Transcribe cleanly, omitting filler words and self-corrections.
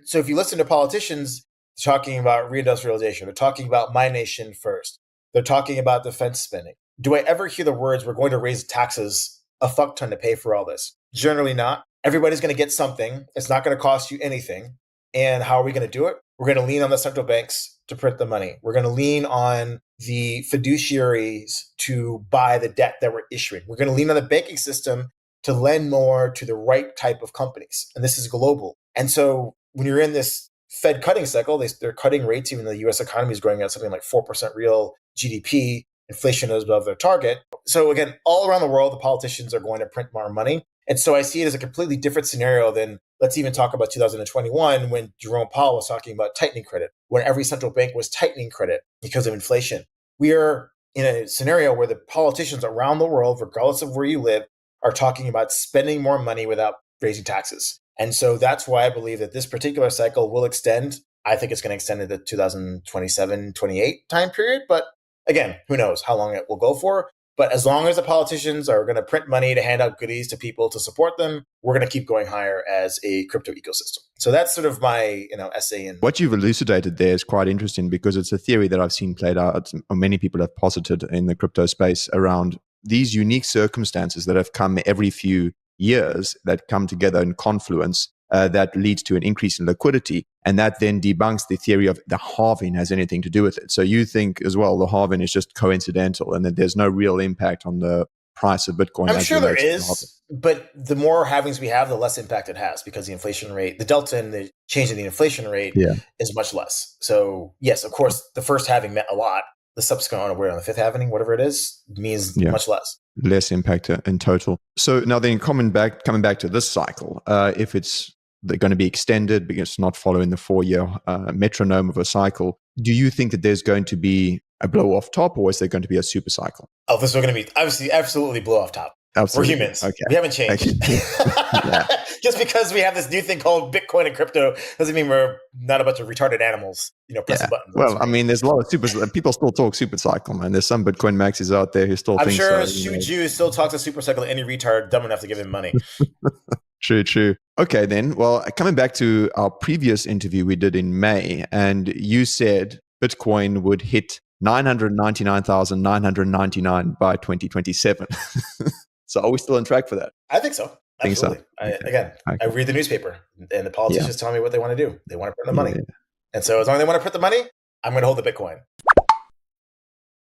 So if you listen to politicians talking about reindustrialization, they're talking about my nation first. They're talking about defense spending. Do I ever hear the words, we're going to raise taxes a fuck ton to pay for all this? Generally not. Everybody's going to get something. It's not going to cost you anything. And how are we going to do it? We're going to lean on the central banks to print the money. We're going to lean on the fiduciaries to buy the debt that we're issuing. We're going to lean on the banking system to lend more to the right type of companies. And this is global. And so when you're in this Fed cutting cycle, they're cutting rates, even though the US economy is growing at something like 4% real GDP. Inflation is above their target. So again, all around the world, the politicians are going to print more money. And so I see it as a completely different scenario than, let's even talk about 2021, when Jerome Powell was talking about tightening credit, when every central bank was tightening credit because of inflation. We are in a scenario where the politicians around the world, regardless of where you live, are talking about spending more money without raising taxes. And so that's why I believe that this particular cycle will extend. I think it's going to extend into the 2027, 28 time period. But again, who knows how long it will go for. But as long as the politicians are going to print money to hand out goodies to people to support them, we're going to keep going higher as a crypto ecosystem. So that's sort of my essay in. What you've elucidated there is quite interesting, because it's a theory that I've seen played out, or many people have posited in the crypto space, around these unique circumstances that have come every few years that come together in confluence that leads to an increase in liquidity. And that then debunks the theory of the halving has anything to do with it. So you think as well, the halving is just coincidental and that there's no real impact on the price of Bitcoin. I'm sure there is, but the more halvings we have, the less impact it has, because the inflation rate, the delta in the change in the inflation rate is much less. So yes, of course, the first halving meant a lot. The subsequent on the fifth halving, whatever it is, means much less. Less impact in total. So now then coming back to this cycle, if they're going to be extended because it's not following the 4-year metronome of a cycle, do you think that there's going to be a blow off top, or is there going to be a super cycle? Oh, this is going to be obviously absolutely blow off top. Absolutely. We're humans. Okay. We haven't changed. Okay. Just because we have this new thing called Bitcoin and crypto doesn't mean we're not a bunch of retarded animals, pressing buttons. Well, I mean, there's a lot of people still talk super cycle, man. There's some Bitcoin maxis out there who still think so. I'm sure Shu still talks a super cycle to any retard dumb enough to give him money. True. Okay, then. Well, coming back to our previous interview we did in May, and you said Bitcoin would hit 999,999 by 2027. So are we still on track for that? I think so. Absolutely. Okay. I read the newspaper, and the politicians tell me what they want to do. They want to print the money. And so as long as they want to print the money, I'm going to hold the Bitcoin.